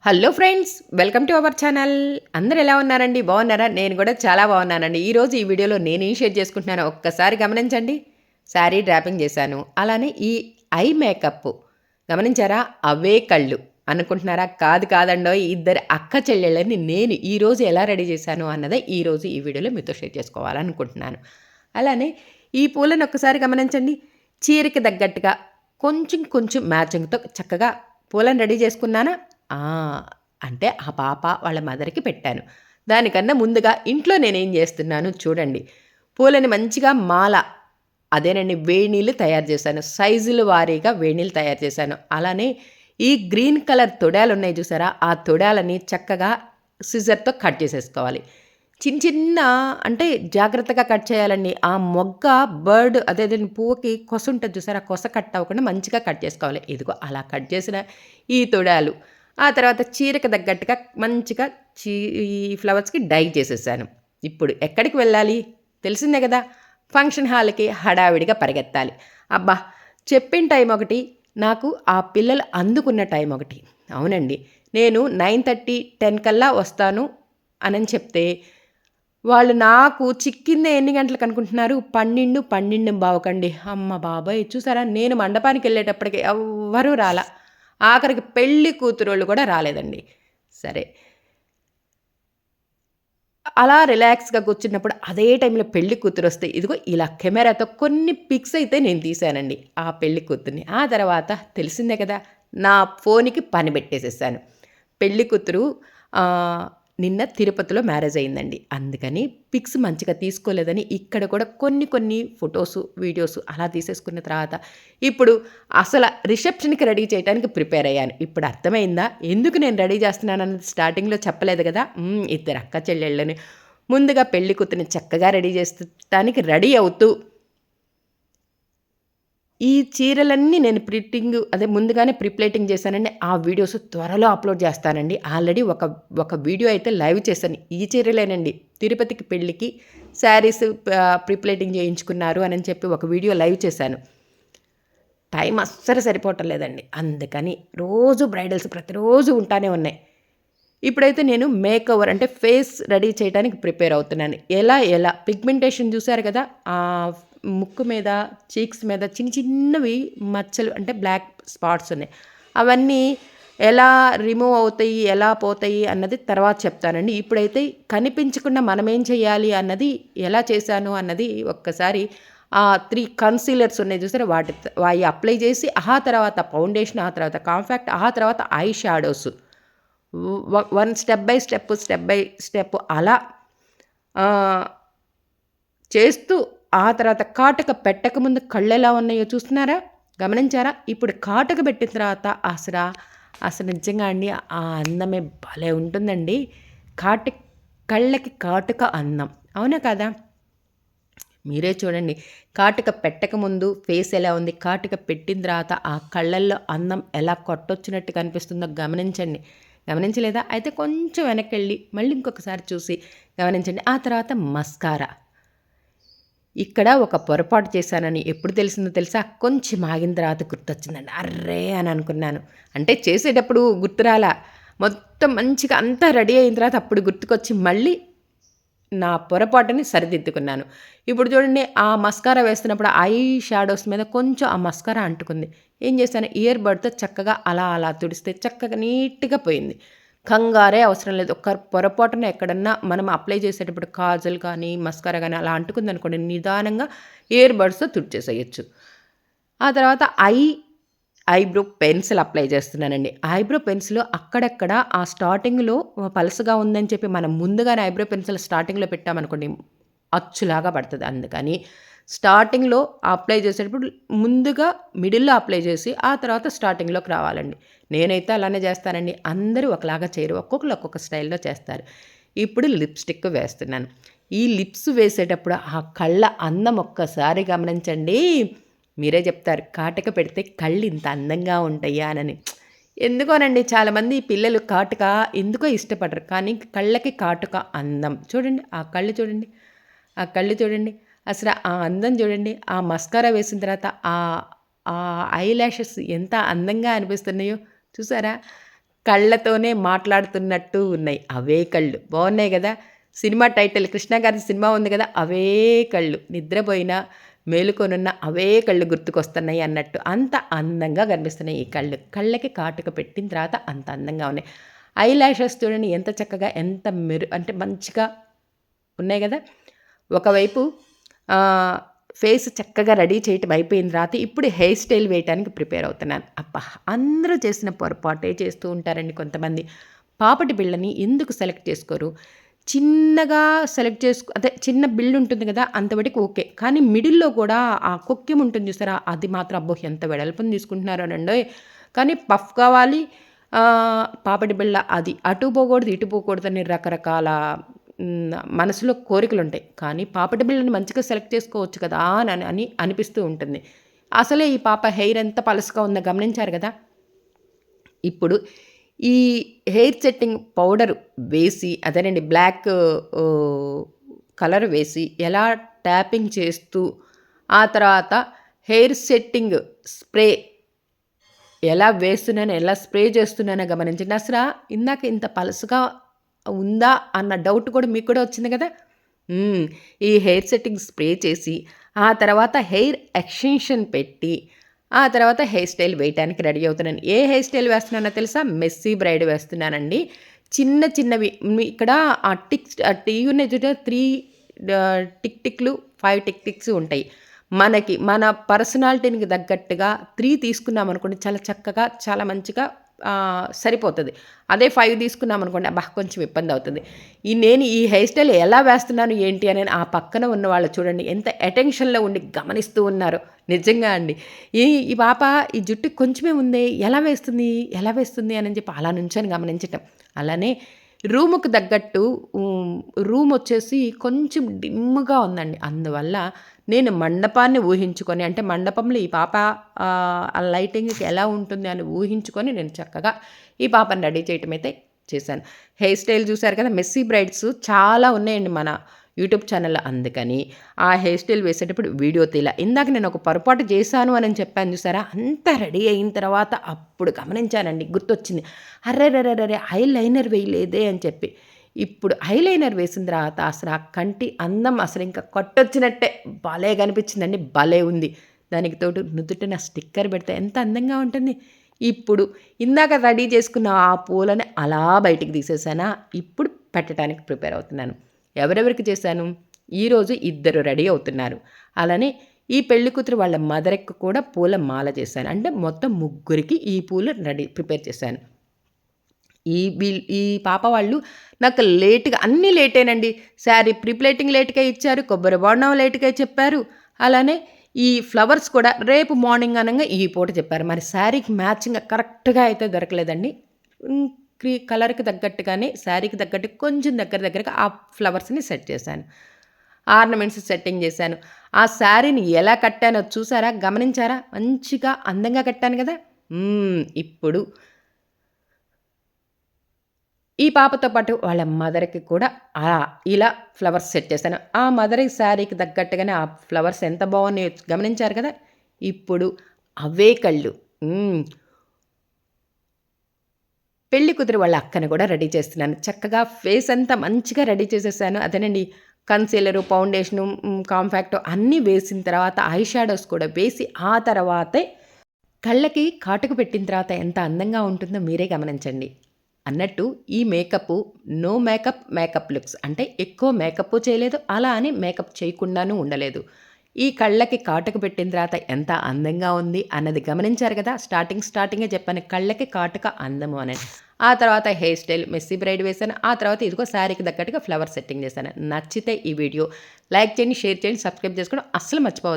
Hello friends, welcome to our channel. అందరూ ఎలా ఉన్నారండి? బాగున్నారా? నేను కూడా చాలా బాగున్నానండి. ఈరోజు ఈ వీడియోలో నేనేం షేర్ చేసుకుంటున్నానో ఒక్కసారి గమనించండి. శారీ డ్రాపింగ్ చేశాను. అలానే ఈ ఐ మేకప్ గమనించారా? అవే కళ్ళు అనుకుంటున్నారా? కాదు కాదండోయ్, ఇద్దరు అక్క చెల్లెళ్ళని నేను ఈరోజు ఎలా రెడీ చేశాను అన్నదే ఈరోజు ఈ వీడియోలో మీతో షేర్ చేసుకోవాలనుకుంటున్నాను. అలానే ఈ పూలను ఒక్కసారి గమనించండి. చీరకి తగ్గట్టుగా కొంచెం కొంచెం మ్యాచింగ్‌తో చక్కగా పూలను రెడీ చేసుకున్నానా? ఆ! అంటే ఆ పాప వాళ్ళ మదర్‌కి పెట్టాను. దానికన్నా ముందుగా ఇంట్లో నేనేం జేస్తున్నాను చూడండి. పూలని మంచిగా మాల అదేనండి వేడి నీళ్ళు తయారు చేశాను. సైజుల వారీగా వేడి నీళ్ళు తయారు చేశాను. అలానే ఈ గ్రీన్ కలర్ తొడాలున్నాయి చూసారా? ఆ తొడాలని చక్కగా సిజర్‌తో కట్ చేసేసుకోవాలి. చిన్న చిన్న అంటే జాగ్రత్తగా కట్ చేయాలండి. ఆ మొగ్గ అదేదండి పువ్వుకి కొస ఉంటది చూసారా? ఆ కొస కట్ అవ్వకుండా మంచిగా కట్ చేసుకోవాలి. ఇదిగో అలా కట్ చేసిన ఈ తొడాలు ఆ తర్వాత చీరకి తగ్గట్టుగా మంచిగా చీ ఈ ఫ్లవర్స్‌కి డై చేసేసాను. ఇప్పుడు ఎక్కడికి వెళ్ళాలి? తెలిసిందే గదా! ఫంక్షన్ హాల్‌కి హడావిడిగా పరిగెత్తాలి. అబ్బా! చెప్పిన టైం ఒకటి, నాకు ఆ పిల్లలు అందుకున్న టైం ఒకటి. అవునండి. నేను 9:30, 10 కల్లా వస్తాను అనని చెప్తే, వాళ్ళు నాకు చిక్కిందే ఎన్ని గంటలకనుకుంటున్నారు? 12, 12:15కండి. అమ్మ బాబోయ్! చూసారా? నేను మండపానికెళ్ళేటప్పటికి ఎవ్వరూ రాలా. ఆఖరికి పెళ్లి కూతురోళ్ళు కూడా రాలేదండి. సరే. అలా రిలాక్స్‌గా కూర్చున్నప్పుడు అదే టైంలో పెళ్లి కూతురొస్తే ఇదిగో ఇలా కెమెరాతో కొన్ని పిక్స్ అయితే నేను తీశానండి. ఆ పెళ్లి కూతుర్ని. ఆ తర్వాత తెలిసిందే కదా! నా ఫోన్‌కి పని పెట్టేసేసాను. పెళ్లి కూతురు ఆహ్, నిన్న తిరుపతిలో మ్యారేజ్ అయిందండి. అందుకని పిక్స్ మంచిగా తీసుకోలేదని ఇక్కడ కూడా కొన్ని కొన్ని ఫోటోసు, వీడియోసు అలా తీసేసుకున్న తర్వాత ఇప్పుడు అసల రిసెప్షన్‌కి రెడీ చేయటానికి ప్రిపేర్ అయ్యాను. ఇప్పుడు అర్థమైందా? ఎందుకు నేను రెడీ చేస్తున్నానన్నది స్టార్టింగ్‌లో చెప్పలేదు గదా! ఇద్దరు అక్క చెల్లెళ్ళని ముందుగా పెళ్లి కూతురిని చక్కగా రెడీ చేస్తానికి రెడీ అవుతూ ఈ చీరలన్నీ నేను ముందుగానే ప్లేటింగ్ చేశానండి. ఆ వీడియోస్ త్వరలో అప్‌లోడ్ చేస్తానండి. ఆల్రెడీ ఒక వీడియో అయితే లైవ్ చేశాను. ఈ చీరలేనండి. తిరుపతికి పెళ్ళికి శారీస్ ప్లేటింగ్ చేయించుకున్నారు అనని చెప్పి ఒక వీడియో లైవ్ చేశాను. టైం అస్సలు సరిపోవటం లేదండి. అందుకని రోజు బ్రైడల్స్ ప్రతిరోజు ఉంటానే ఉన్నాయి. ఇప్పుడైతే నేను మేకోవర్ అంటే ఫేస్ రెడీ చేయడానికి ప్రిపేర్ అవుతున్నాను. ఎలా పిగ్మెంటేషన్ చూసారు కదా! ముక్కు మీద, చీక్స్ మీద చిన్న చిన్నవి మచ్చలు అంటే బ్లాక్ స్పాట్స్ ఉన్నాయి. అవన్నీ ఎలా రిమూవ్ అవుతాయి, ఎలా పోతాయి అన్నది తర్వాత చెప్తానండి. ఇప్పుడైతే కనిపించకుండా మనమేం చేయాలి అన్నది ఎలా చేశాను అన్నది ఒక్కసారి 3 కన్సీలర్స్ ఉన్నాయి చూసారా? అయి అప్లై చేసి, తర్వాత ఫౌండేషన్, తర్వాత కాంపాక్ట్, తర్వాత I shadows. One step by step అలా ఆహ్, చేస్తూ ఆ తర్వాత కాటుక పెట్టకముందు కళ్ళెలా ఉన్నాయో చూస్తున్నారా? గమనించారా? ఇప్పుడు కాటుక పెట్టిన తర్వాత అసలు నిజంగా అండి ఆ అందమే భలే ఉంటుందండి. కాటు కళ్ళకి కాటుక అందం. అవునా కాదా? మీరే చూడండి. కాటుక పెట్టకముందు ఫేస్ ఎలా ఉంది? కాటుక పెట్టిన తర్వాత ఆ కళ్ళల్లో అందం ఎలా కొట్టొచ్చినట్టు కనిపిస్తుందో గమనించండి. గమనించలేదా? అయితే కొంచెం వెనక్కెళ్ళి మళ్ళీ ఇంకొకసారి చూసి గమనించండి. ఆ తర్వాత మస్కారా. ఇక్కడ ఒక పొరపాటు చేశానని ఎప్పుడు తెలిసిందో తెలుసా? కొంచెం ఆగిన తర్వాత గుర్తొచ్చిందండి. అర్రే! అని అనుకున్నాను. అంటే చేసేటప్పుడు గుర్తు రాలా. మొత్తం మంచిగా అంతా రెడీ అయిన తర్వాత అప్పుడు గుర్తుకొచ్చి మళ్ళీ నా పొరపాటుని సరిదిద్దుకున్నాను. ఇప్పుడు చూడండి ఆ మస్కారా వేస్తున్నప్పుడు ఐ షాడోస్ మీద కొంచెం ఆ మస్కారా అంటుకుంది. ఏం చేశాను ఇయర్ బడ్‌తో చక్కగా అలా తుడిస్తే చక్కగా నీట్‌గా పోయింది. కంగారే అవసరం లేదు. ఒక్క పొరపాటున ఎక్కడన్నా మనం అప్లై చేసేటప్పుడు కాజల్ కానీ, మస్కారా గానీ అలా అంటుకుందనుకోండి నిదానంగా ఇయర్ బడ్స్‌తో తుడిచేసేయొచ్చు. ఆ తర్వాత ఐబ్రో పెన్సిల్ అప్లై చేస్తున్నానండి. ఐబ్రో పెన్సిల్ అక్కడక్కడ ఆ స్టార్టింగ్‌లో పలసగా ఉందని చెప్పి మనం ముందుగానే ఐబ్రో పెన్సిల్ స్టార్టింగ్‌లో పెట్టామనుకోండి, అచ్చులాగా పడతది. అందుకని స్టార్టింగ్‌లో అప్లై చేసేటప్పుడు ముందుగా మిడిల్‌లో అప్లై చేసి, ఆ తర్వాత స్టార్టింగ్‌లోకి రావాలండి. నేనైతే అలానే చేస్తానండి. అందరూ ఒకలాగా చేయరు. ఒక్కొక్కళ్ళు ఒక్కొక్క స్టైల్‌లో చేస్తారు. ఇప్పుడు లిప్‌స్టిక్ వేస్తున్నాను. ఈ లిప్స్ వేసేటప్పుడు ఆ కళ్ళ అందం ఒక్కసారి గమనించండి. మీరే చెప్తారు. కాటుక పెడితే కళ్ళు ఇంత అందంగా ఉంటాయా అనని. ఎందుకోనండి చాలామంది పిల్లలు కాటుక ఎందుకో ఇష్టపడరు. కానీ కళ్ళకి కాటుక అందం. చూడండి ఆ కళ్ళు చూడండి. ఆ కళ్ళు చూడండి. అసల ఆ అందం చూడండి. ఆ మస్కారా వేసిన తర్వాత ఆ ఐ లాషెస్ ఎంత అందంగా అనిపిస్తున్నాయో చూసారా? కళ్ళతోనే మాట్లాడుతున్నట్టు ఉన్నాయి. అవే కళ్ళు. బాగున్నాయి గదా! సినిమా టైటిల్ 'కృష్ణ' గారి సినిమా ఉంది గదా! అవే కళ్ళు. నిద్రపోయినా, మేలుకొనున్న అవే కళ్ళు గుర్తుకొస్తున్నాయి అన్నట్టు. అంత అందంగా కనిపిస్తున్నాయి ఈ కళ్ళు. కళ్ళకి కాటుక పెట్టిన తర్వాత అంత అందంగా ఉన్నాయి. ఐ లాషెస్ చూడండి ఎంత చక్కగా ఎంత అంటే మంచిగా ఉన్నాయి గదా! ఒకవైపు ఫేస్ చక్కగా రెడీ చేయటం అయిపోయిన తర్వాత ఇప్పుడు హెయిర్ స్టైల్ వేయటానికి ప్రిపేర్ అవుతున్నాను. అబ్బా! అందరూ చేసిన పొరపాటే చేస్తూ ఉంటారండి కొంతమంది. పాపటి బిళ్ళని ఎందుకు సెలెక్ట్ చేసుకోరు? చిన్నగా సెలెక్ట్ అదే చిన్న బిల్డ్ ఉంటుంది కదా! అంతవరకు ఓకే. కానీ మిడిల్‌లో కూడా ఆ కొక్కెం ఉంటుంది చూసారా? అది మాత్రం అబ్బో! ఎంత వెడల్పున తీసుకుంటున్నారోనండోయ్! కానీ పఫ్ కావాలి. పాపటి బిళ్ళ అది అటు పోకూడదు, ఇటు పోకూడదని రకరకాల మనసులో కోరికలుంటాయి. కానీ పాపటి బిళ్ళని మంచిగా సెలెక్ట్ చేసుకోవచ్చు కదా! అని అనిపిస్తూ ఉంటుంది. అసలే ఈ పాప హెయిర్ ఎంత పలసగా ఉందో గమనించారు గదా! ఇప్పుడు ఈ హెయిర్ సెట్టింగ్ పౌడర్ వేసి అదేనండి బ్లాక్ కలర్ వేసి ఎలా ట్యాపింగ్ చేస్తూ ఆ తర్వాత హెయిర్ సెట్టింగ్ స్ప్రే ఎలా వేస్తున్నానో, ఎలా స్ప్రే చేస్తున్నానో గమనించండి. అసల ఇందాక ఇంత పలసగా ఉందా అన్న డౌట్ కూడా మీకు కూడా వచ్చింది కదా! ఈ హెయిర్ సెట్టింగ్ స్ప్రే చేసి, ఆ తర్వాత హెయిర్ ఎక్స్టెన్షన్ పెట్టి, ఆ తర్వాత హెయిర్ స్టైల్ వేయటానికి రెడీ అవుతున్నాను. ఏ హెయిర్ స్టైల్ వేస్తున్నానో తెలుసా? మెస్సీ బ్రైడ్ వేస్తున్నానండి. చిన్న చిన్నవి ఇక్కడ ఆ టిక్స్ టీ ఉన్నాయి చూడ 3 టిక్ టిక్‌లు, 5 టిక్ టిక్స్ ఉంటాయి. మనకి మన పర్సనాలిటీకి తగ్గట్టుగా 3 తీసుకున్నామనుకోండి చాలా చక్కగా, చాలా మంచిగా సరిపోతది. అదే 5 తీసుకున్నామనుకోండి అబ్బా! కొంచెం ఇబ్బందవుతుంది. నేను ఈ హెయిర్ స్టైల్ ఎలా వేస్తున్నాను ఏంటి అని ఆ పక్కన ఉన్నవాళ్ళు చూడండి ఎంత అటెన్షన్‌లో ఉండి గమనిస్తూ ఉన్నారో. నిజంగా అండి. ఈ పాప ఈ జుట్టు కొంచెమే ఉందే ఎలా వేస్తుంది? ఎలా వేస్తుంది? అని చెప్పి అలా నుంచొని గమనించటం. అలానే రూముకు తగ్గట్టు రూమొచ్చేసి కొంచెం డిమ్‌గా ఉందండి. అందువల్ల నేను మండపాన్ని ఊహించుకొని అంటే మండపంలో ఈ పాప ఆ లైటింగ్‌కి ఎలా ఉంటుంది అని ఊహించుకొని నేను చక్కగా ఈ పాపని రెడీ చేయటం అయితే చేశాను. హెయిర్ స్టైల్ చూసారు కదా! మెస్సీ బ్రైడ్స్ చాలా ఉన్నాయండి మన యూట్యూబ్ ఛానల్‌లో. అందుకని ఆ హెయిర్ స్టైల్ వేసేటప్పుడు వీడియో ఇందాక నేను ఒక పొరపాటు చేశాను అని చెప్పాను చూసారా? అంతా రెడీ అయిన తర్వాత అప్పుడు గమనించానండి. గుర్తొచ్చింది. అర్రెరెరెరెరే! ఐలైనర్ వేయలేదే అని చెప్పి. ఇప్పుడు ఐలైనర్ వేసిన తర్వాత అసలు ఆ కంటి అందం అసలు ఇంకా కొట్టొచ్చినట్టే భలే కనిపించిందండి. భలే ఉంది. దానికి తోడు నుదుటిన స్టిక్కర్ పెడితే ఎంత అందంగా ఉంటుంది. ఇప్పుడు ఇందాక రెడీ చేసుకున్న ఆ పూలని అలా బయటికి తీసేసానా, ఇప్పుడు పెట్టడానికి ప్రిపేర్ అవుతున్నాను. ఎవరెవరికి చేశాను? ఈరోజు ఇద్దరు రెడీ అవుతున్నారు. అలానే ఈ పెళ్లి కూతురు వాళ్ళ మదర్‌కి కూడా పూల మాల చేశాను. అంటే మొత్తం ముగ్గురికి ఈ పూలు ప్రిపేర్ చేశాను. ఈ పాప వాళ్ళు నాకు లేట్‌గా అన్నీ లేటేనండి. శారీ ప్రీ ప్లేటింగ్ లేట్‌గా ఇచ్చారు. కొబ్బరి బోండం లేట్‌గా చెప్పారు. అలానే ఈ ఫ్లవర్స్ కూడా రేపు మార్నింగ్ అనంగా ఈ పూట చెప్పారు. మరి శారీకి మ్యాచింగ్‌గా కరెక్ట్‌గా అయితే దొరకలేదండి. హ్మ్. కలర్‌కి తగ్గట్టుగానే శారీకి తగ్గట్టు కొంచెం దగ్గరగా ఆ ఫ్లవర్స్‌ని సెట్ చేశాను. ఆర్నమెంట్స్ సెట్టింగ్ చేశాను. ఆ శారీని ఎలా కట్టానో చూసారా? గమనించారా? మంచిగా అందంగా కట్టాను కదా! ఇప్పుడు ఈ పాపతో పాటు వాళ్ళ మదర్‌కి కూడా ఇలా ఫ్లవర్స్ సెట్ చేశాను. ఆ మదర్ శారీకి తగ్గట్టుగానే ఆ ఫ్లవర్స్ ఎంత బాగున్నాయో గమనించారు కదా! ఇప్పుడు అవే కళ్ళు. పెళ్లి కూతురు వాళ్ళ అక్కని కూడా రెడీ చేస్తున్నాను. చక్కగా ఫేస్ అంతా మంచిగా రెడీ చేసేసాను. అదేనండి కన్సీలరు, ఫౌండేషను, కాంపాక్ట్ అన్నీ వేసిన తర్వాత ఐ షాడోస్ కూడా వేసి ఆ తర్వాతే కళ్ళకి కాటుక పెట్టిన తర్వాత ఎంత అందంగా ఉంటుందో మీరే గమనించండి. అన్నట్టు ఈ మేకప్పు నో మేకప్ లుక్స్ అంటే ఎక్కువ మేకప్పు చేయలేదు. అలా అని మేకప్ చేయకుండాను ఉండలేదు. ఈ కళ్ళకి కాటుక పెట్టిన తర్వాత ఎంత అందంగా ఉంది అన్నది గమనించారు కదా! స్టార్టింగే చెప్పాను కళ్ళకి కాటుక అందము అని. ఆ తర్వాత హెయిర్ స్టైల్ మెస్సీ బ్రైడ్ వేశాను. ఆ తర్వాత ఇదిగో శారీకి తగ్గట్టుగా ఫ్లవర్ సెట్టింగ్ చేశాను. నచ్చితే ఈ వీడియో లైక్ చేయండి, షేర్ చేయండి, సబ్స్క్రైబ్ చేసుకోవడం అస్సలు మర్చిపోవద్దు.